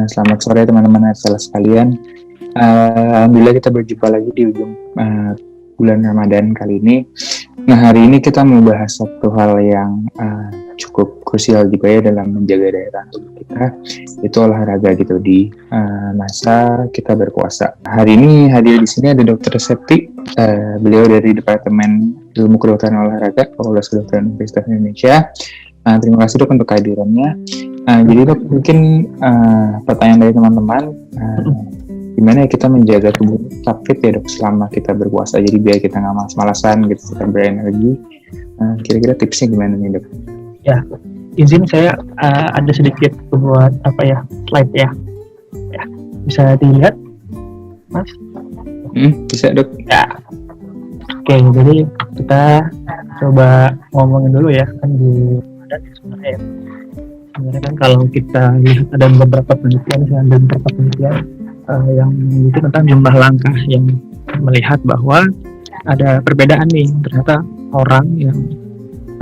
Selamat sore teman-teman sekalian. Alhamdulillah kita berjumpa lagi di ujung bulan Ramadan kali ini. Nah, hari ini kita mau bahas satu hal yang cukup krusial juga ya dalam menjaga daya tahan tubuh kita, itu olahraga gitu di masa kita berpuasa. Hari ini hadir di sini ada Dr. Septi, beliau dari Departemen Ilmu Kedokteran Olahraga Fakultas Kedokteran Universitas Indonesia. Terima kasih dok untuk kehadirannya. Jadi dok, mungkin pertanyaan dari teman-teman, gimana ya kita menjaga tubuh tetap fit ya dok selama kita berpuasa, jadi biar kita nggak malas-malasan gitu, kita berenergi. Kira-kira tipsnya gimana nih dok? Ya, izin saya ada sedikit buat slide ya, bisa dilihat mas? Bisa dok. Ya. Oke, jadi kita coba ngomongin dulu ya kan di sebenarnya ya. Sebenarnya kan kalau kita lihat ada beberapa penelitian yang meneliti tentang jumlah langkah yang melihat bahwa ada perbedaan nih, ternyata orang yang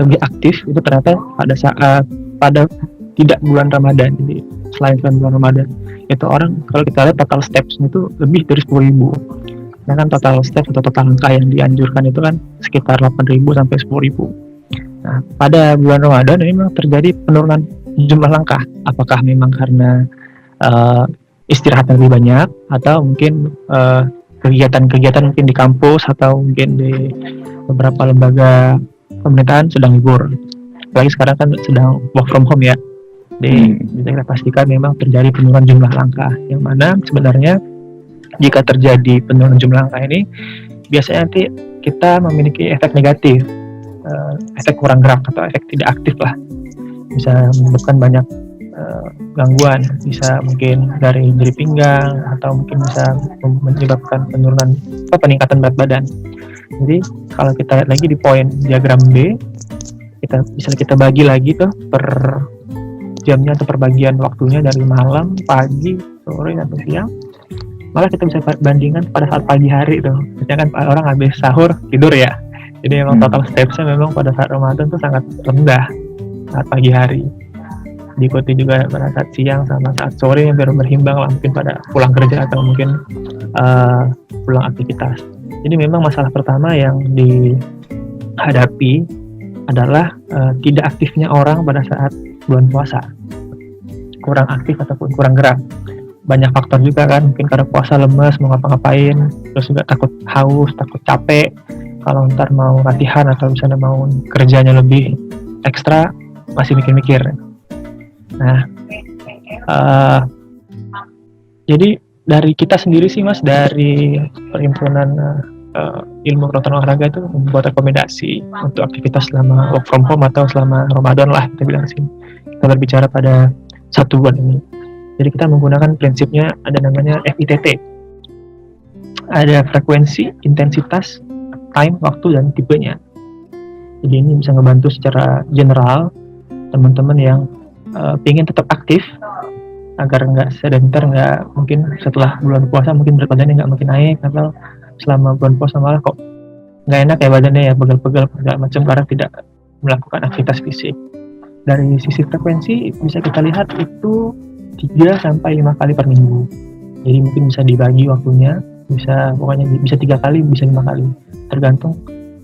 lebih aktif itu ternyata pada tidak bulan Ramadan. Jadi selain bulan Ramadan itu orang, kalau kita lihat total steps itu lebih dari 10.000. Nah kan total steps atau total langkah yang dianjurkan itu kan sekitar 8.000 sampai 10.000. Nah pada bulan Ramadan ini memang terjadi penurunan jumlah langkah. Apakah memang karena istirahat yang lebih banyak, atau mungkin kegiatan-kegiatan mungkin di kampus atau mungkin di beberapa lembaga pemerintahan sedang libur. Apalagi sekarang kan sedang work from home ya. Jadi bisa kita pastikan memang terjadi penurunan jumlah langkah, yang mana sebenarnya jika terjadi penurunan jumlah langkah ini biasanya nanti kita memiliki efek negatif, efek kurang gerak atau efek tidak aktif lah. Bisa menyebabkan banyak gangguan, bisa mungkin dari nyeri pinggang atau mungkin bisa menyebabkan peningkatan berat badan. Jadi kalau kita lihat lagi di poin diagram B, kita bagi lagi tuh per jamnya atau per bagian waktunya dari malam, pagi, sore atau siang. Malah kita bisa bandingkan pada saat pagi hari tuh. Misalnya kan orang habis sahur tidur ya. Jadi memang total stepsnya memang pada saat Ramadan tuh sangat rendah saat pagi hari. Diikuti juga pada saat siang sama saat sore yang baru berimbang lah, mungkin pada pulang kerja atau mungkin pulang aktivitas. Jadi memang masalah pertama yang dihadapi adalah tidak aktifnya orang pada saat bulan puasa, kurang aktif ataupun kurang gerak. Banyak faktor juga kan, mungkin karena puasa lemes mau ngapa-ngapain, terus juga takut haus, takut capek kalau ntar mau latihan atau misalnya mau kerjanya lebih ekstra, masih mikir-mikir. Nah, jadi dari kita sendiri sih mas, dari Perhimpunan Ilmu Kedokteran Olahraga itu membuat rekomendasi untuk aktivitas selama work from home atau selama Ramadan lah kita bilang sih. Kita berbicara pada 1 bulan ini. Jadi kita menggunakan prinsipnya ada namanya FITT. Ada frekuensi, intensitas, time, waktu, dan tipenya. Jadi ini bisa ngebantu secara general teman-teman yang ingin tetap aktif agar nggak sedentar, nggak mungkin setelah bulan puasa mungkin berat badannya nggak makin naik, atau selama bulan puasa malah kok nggak enak ya badannya ya, pegel-pegel segala macam karena tidak melakukan aktivitas fisik. Dari sisi frekuensi bisa kita lihat itu 3-5 kali per minggu. Jadi mungkin bisa dibagi waktunya, bisa 3 kali, bisa 5 kali, tergantung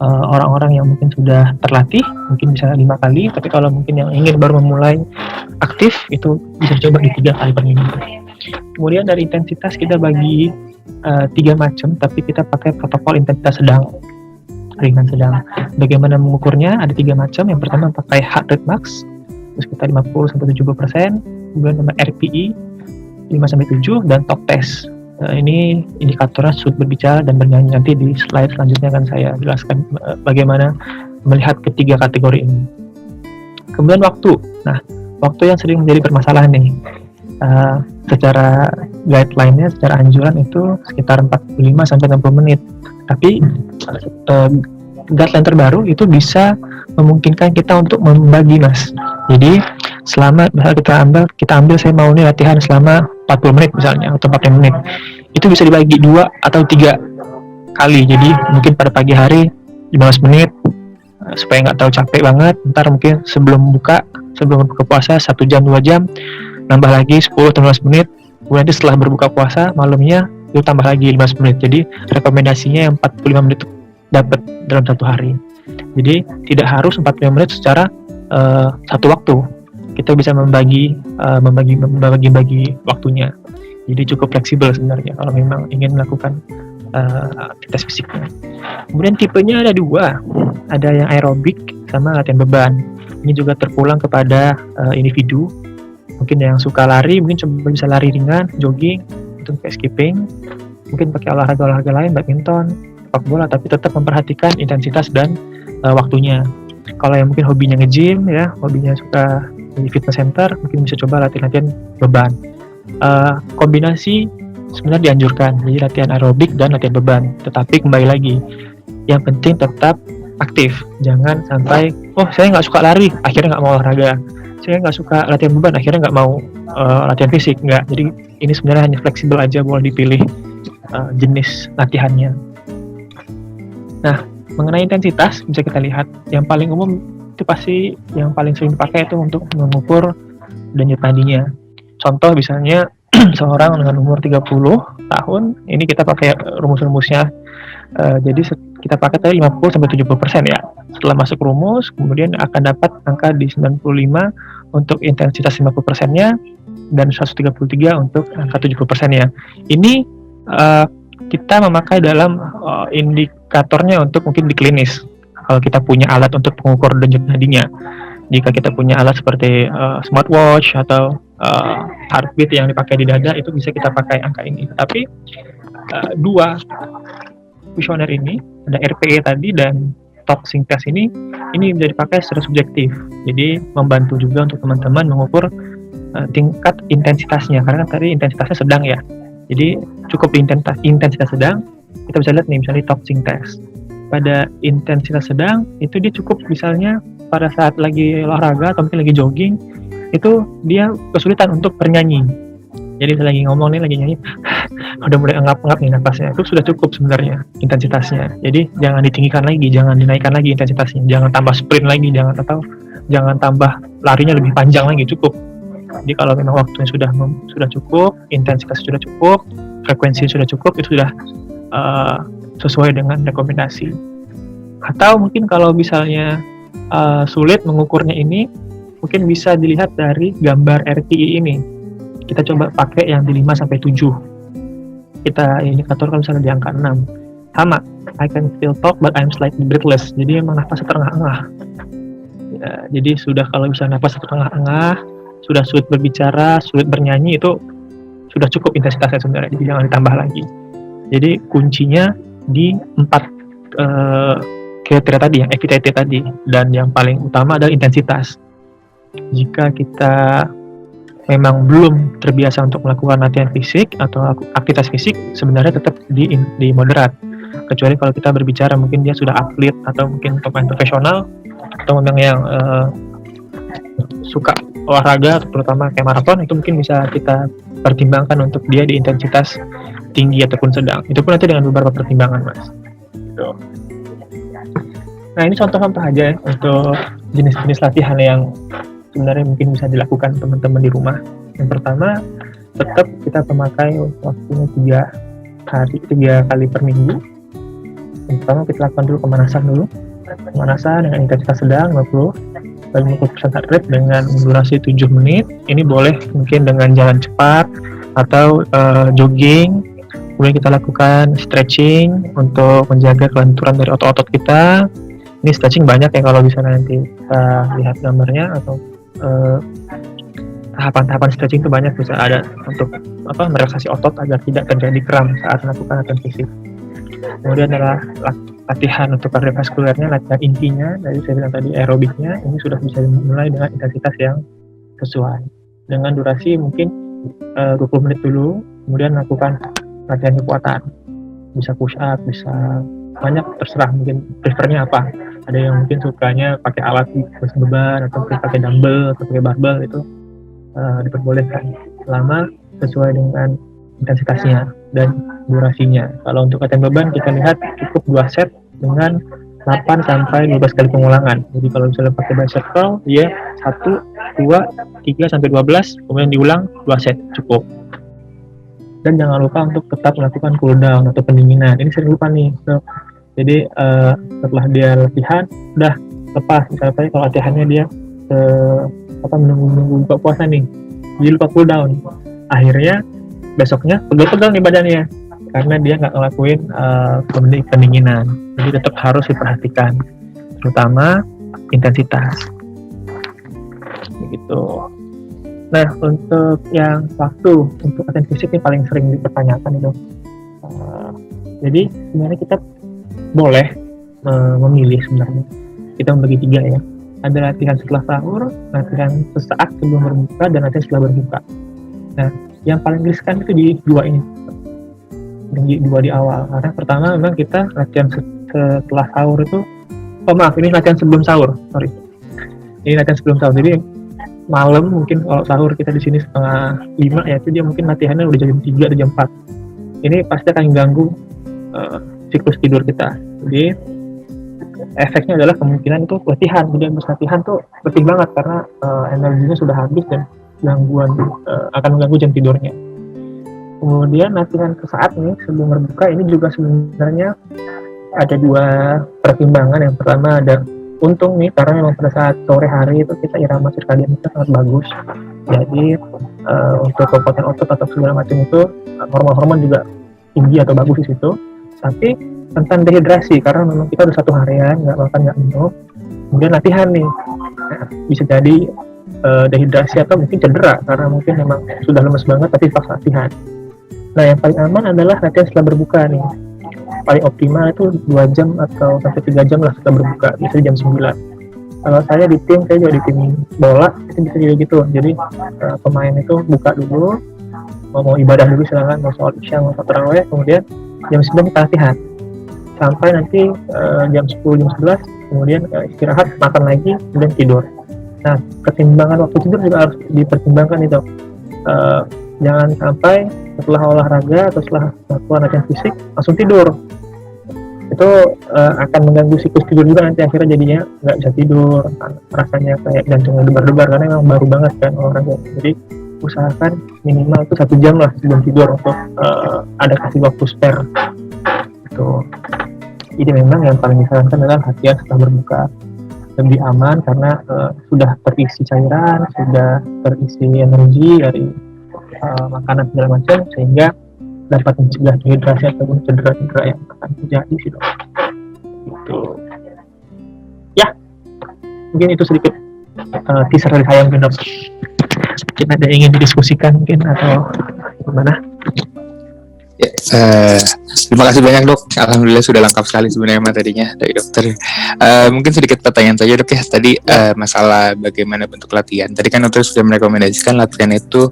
orang-orang yang mungkin sudah terlatih mungkin bisa 5 kali, tapi kalau mungkin yang ingin baru memulai aktif itu bisa coba di 3 kali per minggu. Kemudian dari intensitas kita bagi 3 macam, tapi kita pakai protokol intensitas sedang, ringan, sedang. Bagaimana mengukurnya? Ada 3 macam. Yang pertama pakai heart rate max, terus kita 50-70%, kemudian sama RPE 5-7, dan talk test. Ini indikatornya sudah berbicara dan bernyanyi. Nanti di slide selanjutnya akan saya jelaskan bagaimana melihat ketiga kategori ini. Kemudian waktu. Nah, waktu yang sering menjadi permasalahan nih. Secara guideline-nya, secara anjuran itu sekitar 45-60 menit. Tapi guideline terbaru itu bisa memungkinkan kita untuk membagi mas. Jadi selama misalnya kita ambil saya mau nih latihan selama 40 menit misalnya atau 45 menit, itu bisa dibagi 2 atau 3 kali. Jadi mungkin pada pagi hari 15 menit supaya nggak terlalu capek banget. Ntar mungkin sebelum buka puasa 1 jam 2 jam, nambah lagi 10-15 menit Kemudian nanti setelah berbuka puasa malamnya itu tambah lagi 15 menit. Jadi rekomendasinya yang 45 menit itu dapat dalam satu hari. Jadi tidak harus 45 menit secara satu waktu. Kita bisa membagi waktunya. Jadi cukup fleksibel sebenarnya kalau memang ingin melakukan aktivitas fisiknya. Kemudian tipenya ada dua, ada yang aerobik sama latihan beban. Ini juga terpulang kepada individu. Mungkin yang suka lari, mungkin coba bisa lari ringan, jogging, untuk kayak skipping. Mungkin pakai olahraga lain, badminton, sepak bola, tapi tetap memperhatikan intensitas dan waktunya. Kalau yang mungkin hobinya nge-gym ya, hobinya suka di fitness center, mungkin bisa coba latihan beban. Kombinasi sebenarnya dianjurkan, jadi latihan aerobik dan latihan beban. Tetapi kembali lagi, yang penting tetap aktif. Jangan sampai, saya nggak suka lari, akhirnya nggak mau olahraga. Saya nggak suka latihan beban, akhirnya nggak mau latihan fisik. Nggak. Jadi ini sebenarnya hanya fleksibel aja, boleh dipilih jenis latihannya. Nah, mengenai intensitas bisa kita lihat yang paling umum itu pasti yang paling sering dipakai itu untuk mengukur denyut nadinya. Contoh misalnya seorang dengan umur 30 tahun, ini kita pakai rumus-rumusnya. Jadi kita pakai tadi 50-70% ya. Setelah masuk rumus, kemudian akan dapat angka di 95 untuk intensitas 50%-nya dan 133 untuk angka 70%-nya. Ini kita memakai dalam indikatornya untuk mungkin di klinis. Kalau kita punya alat untuk mengukur denyut nadinya. Jika kita punya alat seperti smartwatch atau heartbeat yang dipakai di dada, itu bisa kita pakai angka ini. Tapi dua kuesioner ini, ada RPE tadi dan TOP Sync Test ini bisa dipakai secara subjektif. Jadi membantu juga untuk teman-teman mengukur tingkat intensitasnya, karena kan tadi intensitasnya sedang ya. Jadi cukup intensitas sedang, kita bisa lihat nih misalnya TOP Sync Test. Pada intensitas sedang itu dia cukup misalnya pada saat lagi olahraga atau mungkin lagi jogging, itu dia kesulitan untuk bernyanyi. Jadi lagi ngomong nih, lagi nyanyi, udah mulai ngap-ngap nih napasnya, itu sudah cukup sebenarnya intensitasnya. Jadi jangan ditinggikan lagi, jangan dinaikkan lagi intensitasnya, jangan tambah sprint lagi, jangan tambah larinya lebih panjang lagi, cukup. Jadi kalau memang waktunya sudah cukup, intensitas sudah cukup, frekuensi sudah cukup, itu sudah sesuai dengan rekomendasi. Atau mungkin kalau misalnya sulit mengukurnya ini, mungkin bisa dilihat dari gambar RTI ini. Kita coba pakai yang di 5-7. Kita indikator kalau misalnya di angka 6. Sama, I can still talk but I'm slightly breathless. Jadi emang nafas setengah-engah. Ya, jadi sudah kalau misalnya nafas setengah-engah, sudah sulit berbicara, sulit bernyanyi, itu sudah cukup intensitasnya sebenarnya. Jadi jangan ditambah lagi. Jadi kuncinya di 4 kriteria tadi, yang FITT tadi. Dan yang paling utama adalah intensitas. Jika kita memang belum terbiasa untuk melakukan latihan fisik atau aktivitas fisik, sebenarnya tetap di moderat. Kecuali kalau kita berbicara mungkin dia sudah atlet atau mungkin pemain profesional atau memang yang suka olahraga, terutama kayak maraton, itu mungkin bisa kita pertimbangkan untuk dia di intensitas tinggi ataupun sedang. Itu pun nanti dengan beberapa pertimbangan, Mas. Gitu. Nah, ini contoh-contoh aja ya, untuk jenis-jenis latihan yang sebenarnya mungkin bisa dilakukan teman-teman di rumah. Yang pertama, tetap kita memakai waktunya 3 kali per minggu. Yang pertama kita lakukan dulu pemanasan dengan intensitas sedang 50% heart rate dengan durasi 7 menit. Ini boleh mungkin dengan jalan cepat atau jogging. Kemudian kita lakukan stretching untuk menjaga kelenturan dari otot-otot kita. Ini stretching banyak ya, kalau bisa nanti kita lihat gambarnya, atau tahapan-tahapan stretching itu banyak, bisa ada untuk merelaksasi otot agar tidak terjadi kram saat melakukan latihan fisik. Kemudian adalah latihan untuk kardiovaskulernya, latihan intinya dari saya bilang tadi aerobiknya, ini sudah bisa dimulai dengan intensitas yang sesuai dengan durasi mungkin 20 menit dulu, kemudian melakukan latihan kekuatan, bisa push up, bisa banyak, terserah mungkin prefernya apa. Ada yang mungkin sukanya pakai alat beban atau pakai dumbbell atau pakai barbell, itu diperbolehkan selama sesuai dengan intensitasnya dan durasinya. Kalau untuk latihan beban kita lihat cukup 2 set dengan 8-12 kali pengulangan. Jadi kalau misalnya pakai bicep curl, ya 1, 2, 3 sampai 12, kemudian diulang 2 set cukup. Dan jangan lupa untuk tetap melakukan cool down atau pendinginan. Ini sering lupa nih. Jadi setelah dia latihan udah lepas, misalnya kalau latihannya dia menunggu buka puasa nih, jadi lupa cool down, akhirnya besoknya pegel-pegel nih badannya karena dia nggak ngelakuin pendinginan. Jadi tetap harus diperhatikan, terutama intensitas begitu. Nah, untuk yang waktu untuk latihan fisik ini paling sering dipertanyakan itu. Jadi sebenarnya kita boleh memilih sebenarnya. Kita membagi 3 ya. Ada latihan setelah sahur, latihan sesaat sebelum berbuka, dan latihan setelah berbuka. Nah, yang paling riskan itu di 2 ini. Di 2 di awal. Karena pertama memang kita latihan setelah sahur itu, ini latihan sebelum sahur, sorry. Ini latihan sebelum sahur. Jadi malam mungkin kalau sahur kita di sini 4:30 ya, itu dia mungkin latihannya udah jam 3 atau jam 4. Ini pasti akan mengganggu siklus tidur kita. Jadi efeknya adalah kemungkinan itu latihan. Jadi habis latihan tuh letih banget karena energinya sudah habis dan akan mengganggu jam tidurnya. Kemudian latihan sesaat nih sebelum berbuka ini juga sebenarnya ada 2 pertimbangan. Yang pertama ada untung nih, karena memang pada saat sore hari itu kita irama sirkadian kita sangat bagus. Jadi untuk kekuatan otot atau segala macam itu hormon-hormon juga tinggi atau bagus di situ. Tapi tentang dehidrasi, karena memang kita udah 1 harian nggak makan nggak minum, kemudian latihan nih, bisa jadi dehidrasi atau mungkin cedera karena mungkin memang sudah lemes banget tapi pas latihan. Nah, yang paling aman adalah latihan setelah berbuka nih. Paling optimal itu 2 jam atau sampai 3 jam lah setelah berbuka, bisa jam 9. Kalau saya juga di tim bola, itu bisa jadi gitu. Jadi pemain itu buka dulu, mau ibadah dulu silakan, mau sholat isya, mau sholat tarawih, kemudian jam 9 kita latihan. Sampai nanti jam 10, jam 11, kemudian istirahat, makan lagi, kemudian tidur. Nah, ketimbangan waktu tidur juga harus dipertimbangkan itu. Jangan sampai setelah olahraga atau setelah melakukan latihan fisik langsung tidur. Itu akan mengganggu siklus tidur juga, nanti akhirnya jadinya nggak bisa tidur, rasanya kayak jantungnya debar-debar karena memang baru banget kan olahraga. Jadi usahakan minimal itu 1 jam lah sebelum tidur untuk ada kasih waktu spare gitu. Jadi memang yang paling disarankan adalah latihan setelah berbuka, lebih aman karena sudah terisi cairan, sudah terisi energi dari makanan segala macam, sehingga dapat mencegah dehidrasi ataupun cedera-cedera yang akan terjadi sih dok. Gitu. Ya, mungkin itu sedikit teaser dari saya mungkin dok. Mungkin ada yang ingin didiskusikan mungkin atau gimana? Ya, terima kasih banyak dok. Alhamdulillah sudah lengkap sekali sebenarnya materinya dari dokter. Mungkin sedikit pertanyaan saja dok ya. Tadi masalah bagaimana bentuk latihan. Tadi kan dokter sudah merekomendasikan latihan itu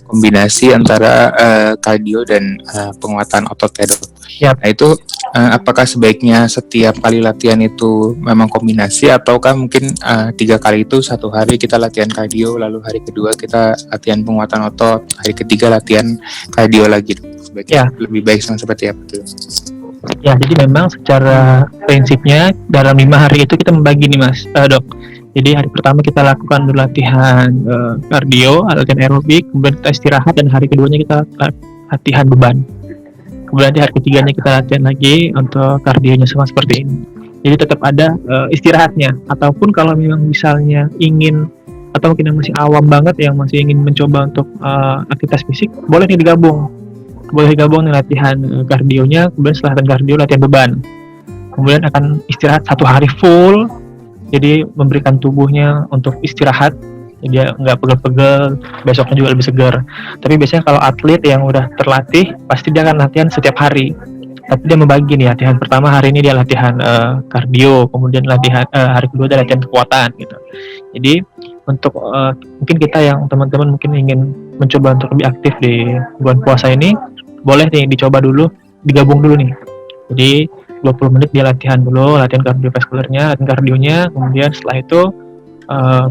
kombinasi antara kardio dan penguatan otot ya dok. Yep. Nah itu apakah sebaiknya setiap kali latihan itu memang kombinasi, ataukah mungkin 3 kali itu 1 hari kita latihan kardio, lalu hari kedua kita latihan penguatan otot, hari ketiga latihan kardio lagi dok? Sebaiknya lebih baik seperti apa tuh? Ya, jadi memang secara prinsipnya dalam 5 hari itu kita membagi nih mas, dok. Jadi hari pertama kita lakukan latihan kardio, latihan aerobik, kemudian kita istirahat, dan hari keduanya kita latihan beban. Kemudian di hari ketiganya kita latihan lagi untuk kardionya sama seperti ini. Jadi tetap ada istirahatnya. Ataupun kalau memang misalnya ingin, atau mungkin yang masih awam banget yang masih ingin mencoba untuk aktivitas fisik, boleh nih digabung nih latihan kardionya, kemudian setelah latihan kardio latihan beban, kemudian akan istirahat 1 hari full, jadi memberikan tubuhnya untuk istirahat, jadi dia nggak pegel-pegel, besoknya juga lebih segar. Tapi biasanya kalau atlet yang udah terlatih pasti dia akan latihan setiap hari, tapi dia membagi nih, latihan pertama hari ini dia latihan kardio, kemudian latihan hari kedua dia latihan kekuatan gitu. Jadi untuk mungkin kita yang teman-teman mungkin ingin mencoba untuk lebih aktif di bulan puasa ini, boleh nih dicoba dulu, digabung dulu nih. Jadi 20 menit dia latihan dulu, latihan kardiovaskulernya, latihan kardionya, kemudian setelah itu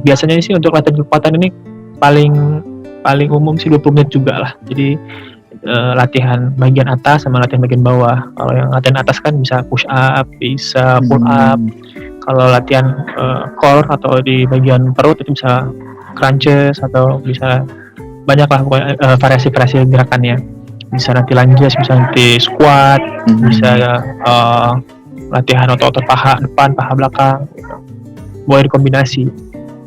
biasanya sih untuk latihan kekuatan ini paling umum sih 20 menit juga lah. Jadi latihan bagian atas sama latihan bagian bawah. Kalau yang latihan atas kan bisa push up, bisa pull up. Kalau latihan core atau di bagian perut itu bisa crunches, atau bisa banyak lah variasi-variasi gerakannya. bisa nanti lunges, bisa nanti squat, bisa latihan otot paha depan, paha belakang, gitu. Boleh dikombinasi.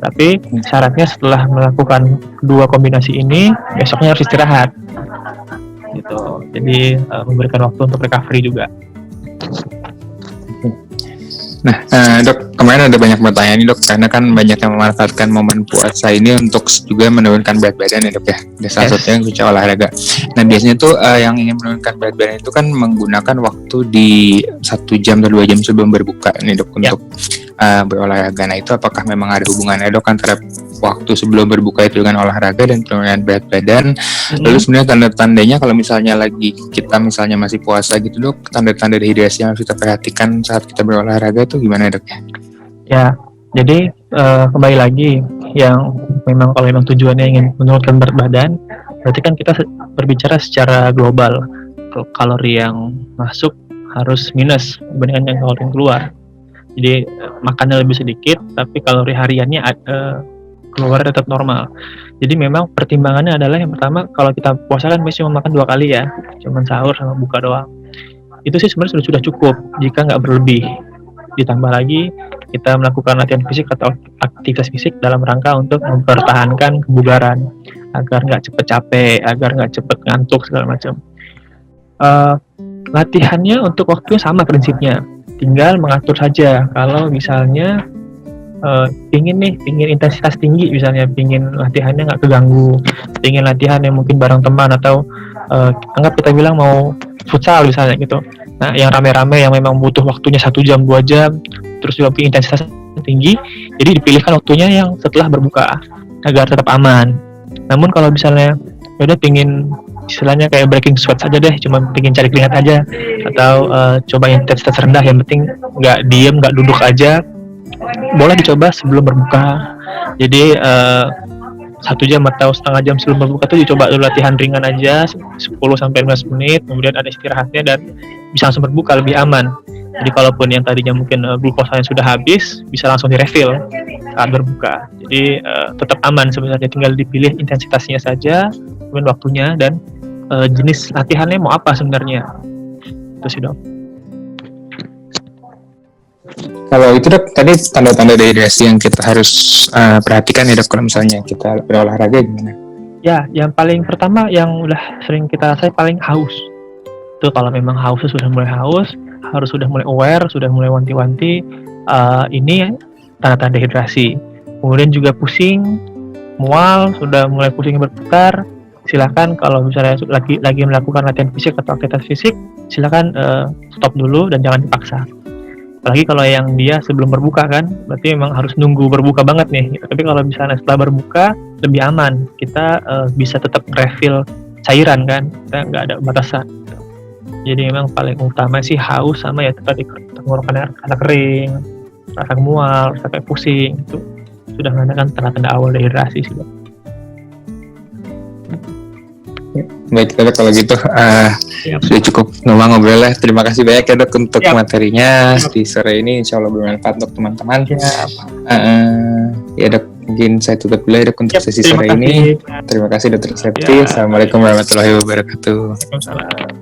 Tapi syaratnya setelah melakukan dua kombinasi ini, besoknya harus istirahat. Gitu. Jadi memberikan waktu untuk recovery juga. Nah, Dok, kemarin ada banyak pertanyaan nih, Dok, karena kan banyak yang memanfaatkan momen puasa ini untuk juga menurunkan berat badan ya, Dok ya. Ada salah satunya yang suka olahraga. Nah, biasanya tuh yang ingin menurunkan berat badan itu kan menggunakan waktu di 1 jam atau 2 jam sebelum berbuka nih, Dok, untuk berolahraga. Nah, itu apakah memang ada hubungannya, Dok, antara waktu sebelum berbuka itu dengan olahraga dan penurunan berat badan? Lalu sebenarnya tanda-tandanya kalau misalnya kita masih puasa gitu, Dok, tanda-tanda dehidrasi yang harus kita perhatikan saat kita berolahraga itu gimana, Dok? Ya, jadi kembali lagi yang memang kalau memang tujuannya ingin menurunkan berat badan, berarti kan kita berbicara secara global. Kalori yang masuk harus minus dibandingkan yang kalori yang keluar. Jadi makannya lebih sedikit, tapi kalori hariannya keluar tetap normal. Jadi memang pertimbangannya adalah yang pertama, kalau kita puasa kan biasanya makan 2 kali ya, cuman sahur sama buka doang. Itu sih sebenarnya sudah cukup jika nggak berlebih. Ditambah lagi kita melakukan latihan fisik atau aktivitas fisik dalam rangka untuk mempertahankan kebugaran agar nggak cepet capek, agar nggak cepet ngantuk segala macam. Latihannya untuk waktunya sama prinsipnya, tinggal mengatur saja. Kalau misalnya pingin intensitas tinggi, misalnya pingin latihannya nggak keganggu, pingin latihan yang mungkin bareng teman atau anggap kita bilang mau futsal misalnya gitu. Nah, yang rame-rame yang memang butuh waktunya 1 jam 2 jam, terus juga pingin intensitas tinggi, jadi dipilihkan waktunya yang setelah berbuka agar tetap aman. Namun kalau misalnya udah pingin istilahnya kayak breaking sweat saja deh, cuma pingin cari keringat aja, atau coba intensitas rendah, yang penting nggak diem, nggak duduk aja, boleh dicoba sebelum berbuka. Jadi 1 jam atau setengah jam sebelum berbuka tuh dicoba dulu latihan ringan aja 10-15 menit, kemudian ada istirahatnya dan bisa langsung berbuka, lebih aman. Jadi kalaupun yang tadinya mungkin glukosanya sudah habis, bisa langsung direfill saat berbuka. Jadi tetap aman sebenarnya, tinggal dipilih intensitasnya saja, kemudian waktunya, dan jenis latihannya mau apa sebenarnya. Itu sih, Dok. Kalau itu, Dok, tadi tanda-tanda dehidrasi yang kita harus perhatikan ya, Dok, kalau misalnya kita berolahraga gimana? Ya, yang paling pertama yang udah sering kita rasain paling haus. Itu kalau memang hausnya sudah mulai haus, harus sudah mulai aware, sudah mulai wanti-wanti, ini tanda-tanda dehidrasi. Kemudian juga pusing, mual, sudah mulai pusing berputar, silakan kalau misalnya lagi melakukan latihan fisik atau aktivitas fisik, silakan stop dulu dan jangan dipaksa. Apalagi kalau yang dia sebelum berbuka kan, berarti memang harus nunggu berbuka banget nih. Tapi kalau misalnya setelah berbuka, lebih aman. Kita bisa tetap refill cairan kan, kita nggak ada batasan. Jadi memang paling utama sih haus sama ya tadi tenggorokan rasa kering, rasa mual, rasa kayak pusing, itu sudah menandakan tanda-tanda awal dehidrasi sih. Baik, Dok, kalau gitu sudah cukup ngobrol-ngobrol. Terima kasih banyak ya, Dok, untuk materinya di sore ini. Insya Allah bermanfaat untuk teman-teman. Ya, Dok, mungkin saya tutup dulu ya, Dok, untuk sesi sore ini. Terima kasih, Dr. Septi. Assalamualaikum warahmatullahi wabarakatuh. Waalaikumsalam.